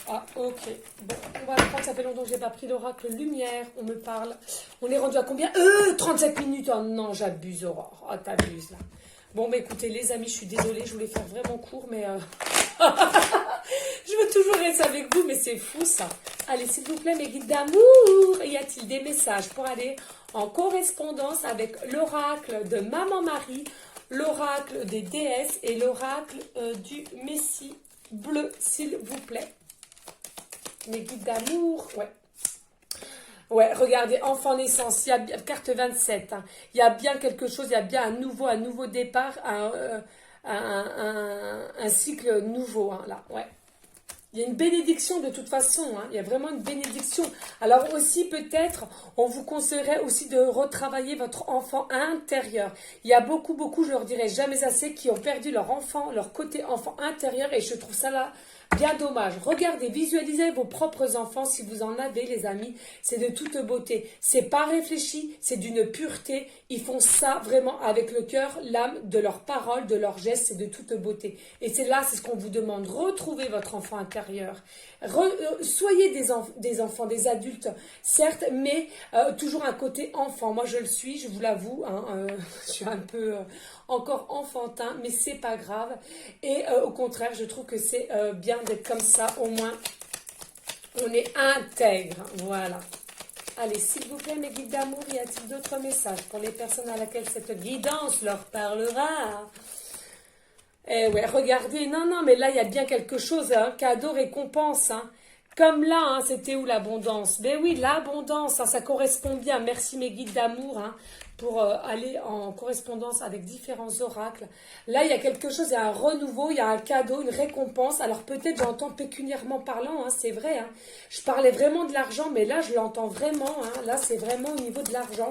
Ah, ok. Bon, on va le prendre. Ça fait longtemps que je n'ai pas pris l'oracle lumière. On me parle. On est rendu à combien? 37 minutes. Oh non, j'abuse, Aurore. Oh, t'abuses, là. Bon, bah écoutez, les amis, je suis désolée. Je voulais faire vraiment court, mais... je veux toujours rester avec vous, mais c'est fou, ça. Allez, s'il vous plaît, mes guides d'amour. Y a-t-il des messages pour aller en correspondance avec l'oracle de Maman Marie, l'oracle des déesses et l'oracle du Messie bleu, s'il vous plaît. Mes guides d'amour, ouais. Ouais, regardez, enfant naissance, il y a carte 27. Hein. Il y a bien quelque chose, il y a bien un nouveau départ, un cycle nouveau, hein, là, ouais. Il y a une bénédiction de toute façon, hein. Il y a vraiment une bénédiction. Alors aussi peut-être, on vous conseillerait aussi de retravailler votre enfant intérieur. Il y a beaucoup, je leur dirais jamais assez, qui ont perdu leur enfant, leur côté enfant intérieur et je trouve ça là bien dommage. Regardez, visualisez vos propres enfants si vous en avez les amis. C'est de toute beauté. C'est pas réfléchi, c'est d'une pureté. Ils font ça vraiment avec le cœur, l'âme, de leurs paroles, de leurs gestes, c'est de toute beauté. Et c'est là, c'est ce qu'on vous demande. Retrouvez votre enfant intérieur. Soyez des enfants, des adultes, certes, mais toujours un côté enfant. Moi, je le suis, je vous l'avoue. Hein, je suis un peu encore enfantin, mais c'est pas grave. Et au contraire, je trouve que c'est bien d'être comme ça. Au moins, on est intègre. Voilà. Allez, s'il vous plaît, mes guides d'amour, y a-t-il d'autres messages pour les personnes à laquelle cette guidance leur parlera? Eh ouais, regardez, non, mais là, il y a bien quelque chose, hein, cadeau, récompense, hein. Comme là, hein, c'était où l'abondance? Ben oui, l'abondance, hein, ça correspond bien. Merci mes guides d'amour, hein, pour aller en correspondance avec différents oracles. Là, il y a quelque chose, il y a un renouveau, il y a un cadeau, une récompense. Alors peut-être j'entends pécuniairement parlant, hein, c'est vrai. Hein. Je parlais vraiment de l'argent, mais là, je l'entends vraiment. Hein. Là, c'est vraiment au niveau de l'argent.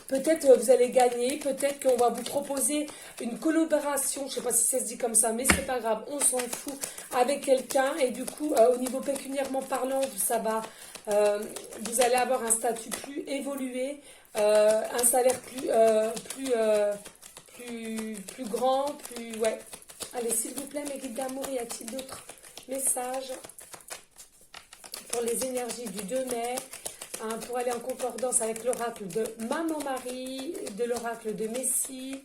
Peut-être vous allez gagner, peut-être qu'on va vous proposer une collaboration, je ne sais pas si ça se dit comme ça, mais c'est pas grave, on s'en fout, avec quelqu'un. Et du coup, au niveau pécuniairement parlant, ça va, vous allez avoir un statut plus évolué, un salaire plus grand, plus, ouais. Allez, s'il vous plaît, mes guides d'amour, y a-t-il d'autres messages pour les énergies du 2 mai, hein, pour aller en concordance avec l'oracle de Maman Marie, de l'oracle de Messie,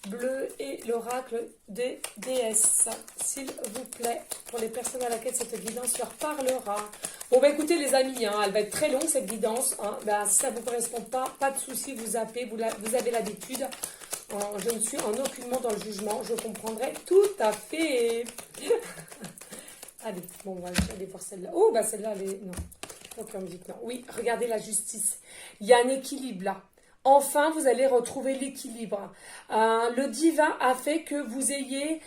bleu et l'oracle des déesses, s'il vous plaît, pour les personnes à laquelle cette guidance leur parlera. Bon, bah écoutez les amis, hein, elle va être très longue cette guidance, hein, bah, si ça ne vous correspond pas de souci, vous zappez, vous avez l'habitude. Je ne suis en aucunement dans le jugement, je comprendrai tout à fait. Allez, bon, on va aller voir celle-là. Oh, bah celle-là, elle est... Non. Ok, on me dit que non. Oui, regardez la justice. Il y a un équilibre là. Enfin, vous allez retrouver l'équilibre. Le divin a fait que vous ayez,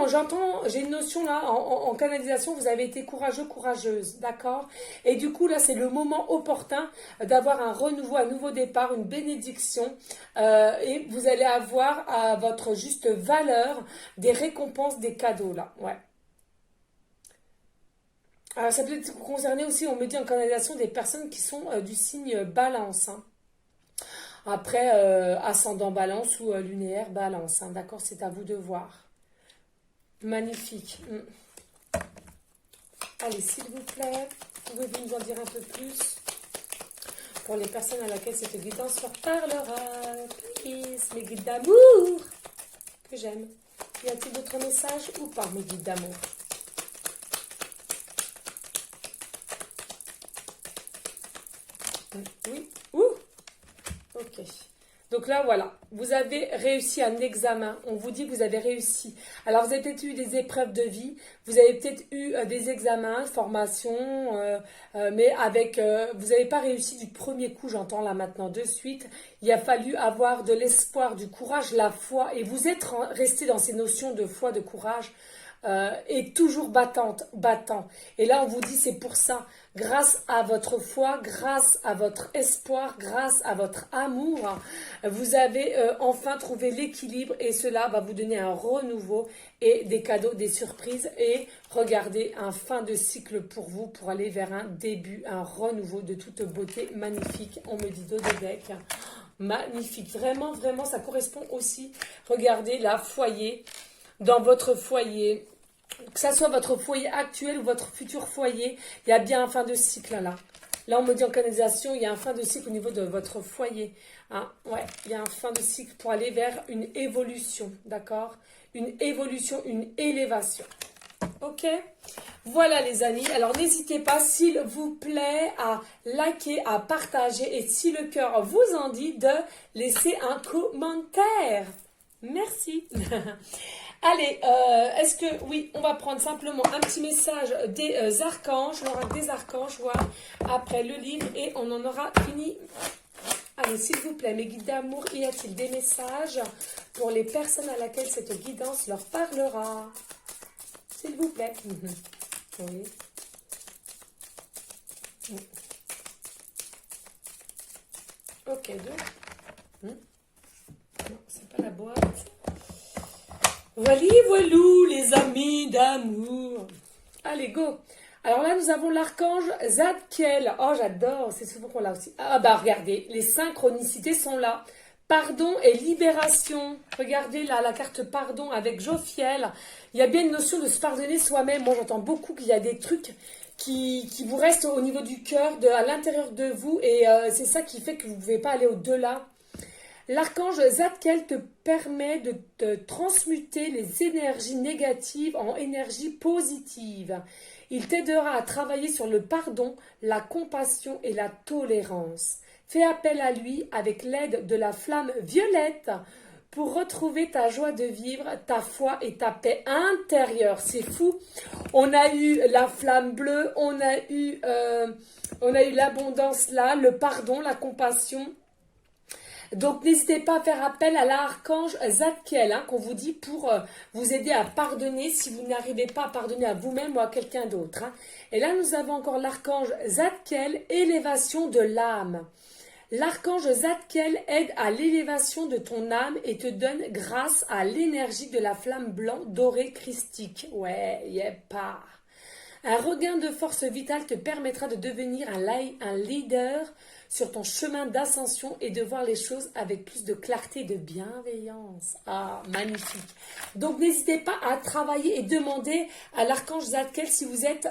j'entends, j'ai une notion là, en canalisation, vous avez été courageux, courageuse, d'accord? Et du coup, là, c'est le moment opportun d'avoir un renouveau, un nouveau départ, une bénédiction, et vous allez avoir à votre juste valeur des récompenses, des cadeaux, là, ouais. Alors, ça peut concerner aussi, on me dit en canalisation, des personnes qui sont du signe balance. Hein. Après, ascendant balance ou lunaire balance. Hein. D'accord, c'est à vous de voir. Magnifique. Allez, s'il vous plaît, pouvez-vous nous en dire un peu plus pour les personnes à laquelle cette guidance leur parlera? Please, mes guides d'amour que j'aime. Y a-t-il d'autres messages ou pas, mes guides d'amour? Oui. Ouh. Ok. Donc là, voilà. Vous avez réussi un examen. On vous dit que vous avez réussi. Alors, vous avez peut-être eu des épreuves de vie. Vous avez peut-être eu des examens, formations. Mais avec... vous n'avez pas réussi du premier coup, j'entends là maintenant de suite. Il a fallu avoir de l'espoir, du courage, la foi. Et vous êtes resté dans ces notions de foi, de courage. Et toujours battant. Et là, on vous dit, c'est pour ça, grâce à votre foi, grâce à votre espoir, grâce à votre amour, vous avez enfin trouvé l'équilibre et cela va vous donner un renouveau et des cadeaux, des surprises et regardez, un fin de cycle pour vous, pour aller vers un début, un renouveau de toute beauté magnifique. On me dit dos de bec. Magnifique, vraiment, vraiment, ça correspond aussi. Regardez là, foyer, dans votre foyer, que ça soit votre foyer actuel ou votre futur foyer, il y a bien un fin de cycle là. Là, on me dit en canalisation, il y a un fin de cycle au niveau de votre foyer. Hein, ouais, il y a un fin de cycle pour aller vers une évolution, d'accord? Une évolution, une élévation. Ok? Voilà les amis. Alors, n'hésitez pas, s'il vous plaît, à liker, à partager et si le cœur vous en dit, de laisser un commentaire. Merci. Allez, est-ce que... Oui, on va prendre simplement un petit message des archanges, l'oracle des archanges, voilà, après le livre, et on en aura fini. Allez, s'il vous plaît, mes guides d'amour, y a-t-il des messages pour les personnes à laquelle cette guidance leur parlera? S'il vous plaît. Oui. Ok, deux. Non, c'est pas la boîte. Voilà, voilou, les amis d'amour. Allez, go. Alors là, nous avons l'archange Zadkiel. Oh, j'adore, c'est souvent qu'on l'a aussi. Ah bah, regardez, les synchronicités sont là. Pardon et libération. Regardez là, la carte pardon avec Jophiel. Il y a bien une notion de se pardonner soi-même. Moi, j'entends beaucoup qu'il y a des trucs qui vous restent au niveau du cœur, à l'intérieur de vous. Et c'est ça qui fait que vous ne pouvez pas aller au-delà. L'archange Zadkiel te permet de te transmuter les énergies négatives en énergies positives. Il t'aidera à travailler sur le pardon, la compassion et la tolérance. Fais appel à lui avec l'aide de la flamme violette pour retrouver ta joie de vivre, ta foi et ta paix intérieure. C'est fou. On a eu la flamme bleue, on a eu l'abondance là, le pardon, la compassion. Donc n'hésitez pas à faire appel à l'archange Zadkiel, qu'on vous dit pour vous aider à pardonner si vous n'arrivez pas à pardonner à vous-même ou à quelqu'un d'autre. Et là nous avons encore l'archange Zadkiel, élévation de l'âme. L'archange Zadkiel aide à l'élévation de ton âme et te donne grâce à l'énergie de la flamme blanc dorée christique. Ouais, pas. Un regain de force vitale te permettra de devenir un leader sur ton chemin d'ascension et de voir les choses avec plus de clarté et de bienveillance. Ah, magnifique. Donc, n'hésitez pas à travailler et demander à l'archange Zadkiel si vous êtes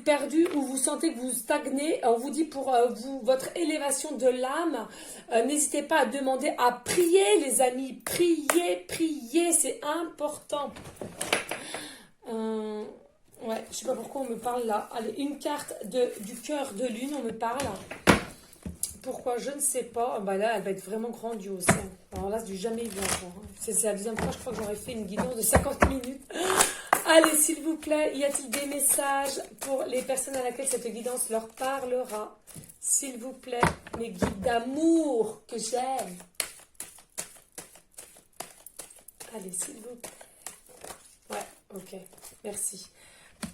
perdu ou vous sentez que vous stagnez. On vous dit pour votre élévation de l'âme, n'hésitez pas à demander à prier, les amis. Priez, c'est important. Ouais, je sais pas pourquoi on me parle là. Allez, une carte du cœur de lune, on me parle. Pourquoi? Je ne sais pas. Bah là, elle va être vraiment grandiose. Alors là, c'est du jamais vu encore. C'est la deuxième fois, je crois que j'aurais fait une guidance de 50 minutes. Allez, s'il vous plaît, y a-t-il des messages pour les personnes à laquelle cette guidance leur parlera? S'il vous plaît, mes guides d'amour que j'aime. Allez, s'il vous plaît. Ouais, ok, merci.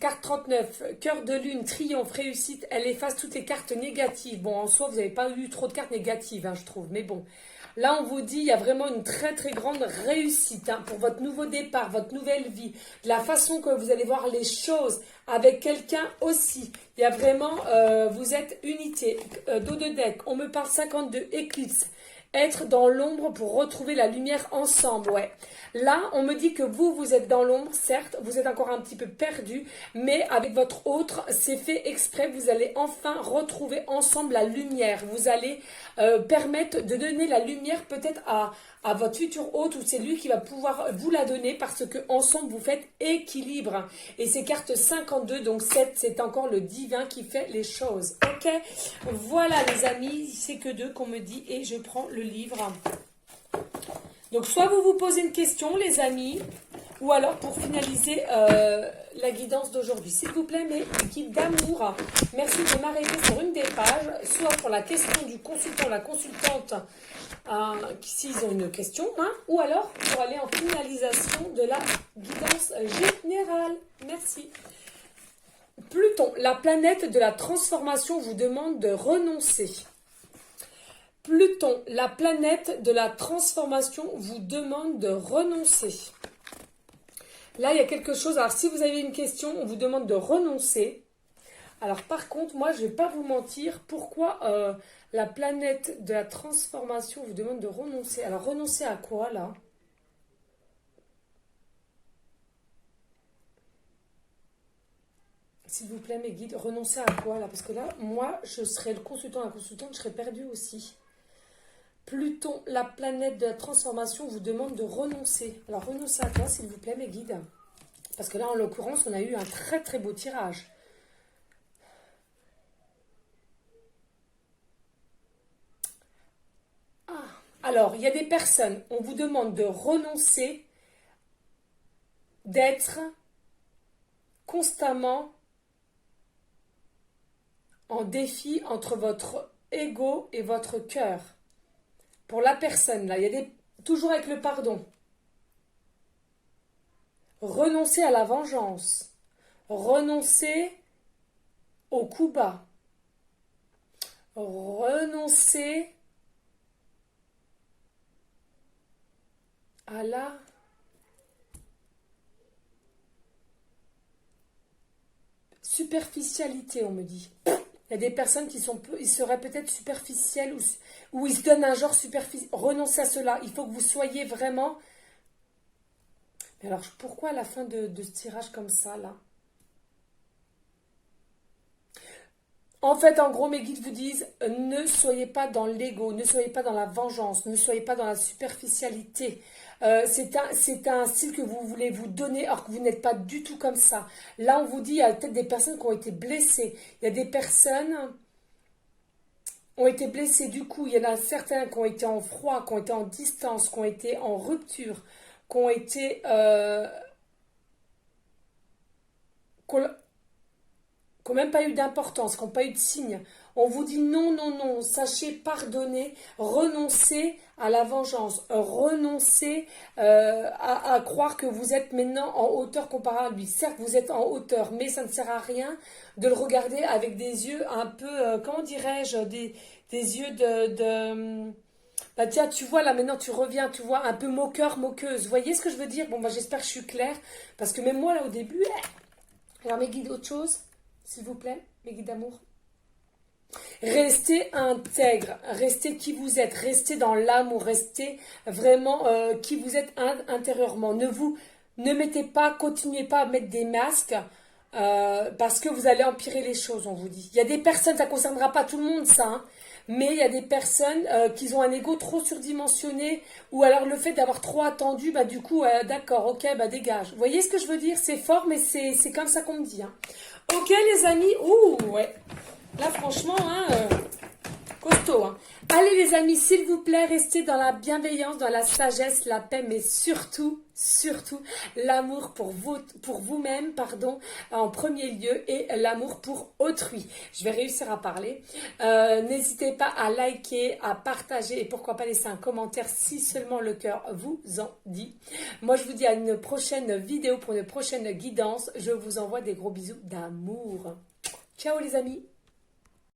Carte 39, cœur de lune, triomphe, réussite, elle efface toutes les cartes négatives. Bon, en soi, vous n'avez pas eu trop de cartes négatives, je trouve, mais bon. Là, on vous dit, il y a vraiment une très très grande réussite pour votre nouveau départ, votre nouvelle vie, de la façon que vous allez voir les choses avec quelqu'un aussi. Il y a vraiment, vous êtes unité, dos de deck, on me parle 52, éclipse. Être dans l'ombre pour retrouver la lumière ensemble, ouais. Là, on me dit que vous êtes dans l'ombre, certes, vous êtes encore un petit peu perdu, mais avec votre autre, c'est fait exprès, vous allez enfin retrouver ensemble la lumière. Vous allez permettre de donner la lumière peut-être à votre futur hôte, ou c'est lui qui va pouvoir vous la donner parce que ensemble vous faites équilibre. Et c'est carte 52, donc 7, c'est encore le divin qui fait les choses. Ok, voilà les amis, c'est que 2 qu'on me dit et je prends le livre. Donc soit vous vous posez une question les amis, ou alors pour finaliser la guidance d'aujourd'hui. S'il vous plaît, mes guides d'amour, merci de m'arrêter sur une des pages, soit pour la question du consultant, la consultante, s'ils ont une question, ou alors pour aller en finalisation de la guidance générale. Merci. Pluton, la planète de la transformation, vous demande de renoncer. Pluton, la planète de la transformation, vous demande de renoncer. Là, il y a quelque chose. Alors, si vous avez une question, on vous demande de renoncer. Alors, par contre, moi, je ne vais pas vous mentir. Pourquoi la planète de la transformation vous demande de renoncer? Alors, renoncer à quoi, là? S'il vous plaît, mes guides, renoncer à quoi, là? Parce que là, moi, je serais le consultant, la consultante, je serais perdue aussi. Pluton, la planète de la transformation, vous demande de renoncer. Alors, renoncer à quoi, s'il vous plaît, mes guides? Parce que là, en l'occurrence, on a eu un très, très beau tirage. Alors, il y a des personnes, on vous demande de renoncer, d'être constamment en défi entre votre ego et votre cœur. Pour la personne, là, il y a toujours avec le pardon. Renoncer à la vengeance. Renoncer au coup bas. Renoncer à la superficialité, on me dit. Il y a des personnes qui ils seraient peut-être superficielles ou ils se donnent un genre superficiel. Renoncez à cela. Il faut que vous soyez vraiment... Mais alors, pourquoi à la fin de ce tirage comme ça, là? En fait, en gros, mes guides vous disent, ne soyez pas dans l'ego, ne soyez pas dans la vengeance, ne soyez pas dans la superficialité. C'est un style que vous voulez vous donner, alors que vous n'êtes pas du tout comme ça. Là, on vous dit, il y a peut-être des personnes qui ont été blessées. Il y a des personnes ont été blessés. Du coup, il y en a certains qui ont été en froid, qui ont été en distance, qui ont été en rupture, qui ont été... qui n'ont même pas eu d'importance, qui n'ont pas eu de signe. On vous dit non, non, non, sachez pardonner, renoncer à la vengeance, renoncer à croire que vous êtes maintenant en hauteur comparé à lui. Certes, vous êtes en hauteur, mais ça ne sert à rien de le regarder avec des yeux un peu, comment dirais-je, des yeux bah tiens, tu vois, là maintenant tu reviens, tu vois, un peu moqueur, moqueuse. Vous voyez ce que je veux dire? Bon, bah j'espère que je suis claire, parce que même moi, là, au début... Alors, mes guides, autre chose, s'il vous plaît, mes guides d'amour. Restez intègre, restez qui vous êtes, restez dans l'amour, restez vraiment qui vous êtes intérieurement. Ne mettez pas, continuez pas à mettre des masques parce que vous allez empirer les choses, on vous dit. Il y a des personnes, ça ne concernera pas tout le monde ça, hein, mais il y a des personnes qui ont un ego trop surdimensionné ou alors le fait d'avoir trop attendu, bah du coup, d'accord, ok, bah dégage. Vous voyez ce que je veux dire? C'est fort, mais c'est comme ça qu'on me dit. Hein. Ok les amis, ouh, ouais. Là, franchement, hein, costaud. Hein. Allez, les amis, s'il vous plaît, restez dans la bienveillance, dans la sagesse, la paix, mais surtout, surtout, l'amour pour vous-même, pardon, en premier lieu, et l'amour pour autrui. Je vais réussir à parler. N'hésitez pas à liker, à partager, et pourquoi pas laisser un commentaire si seulement le cœur vous en dit. Moi, je vous dis à une prochaine vidéo pour une prochaine guidance. Je vous envoie des gros bisous d'amour. Ciao les amis!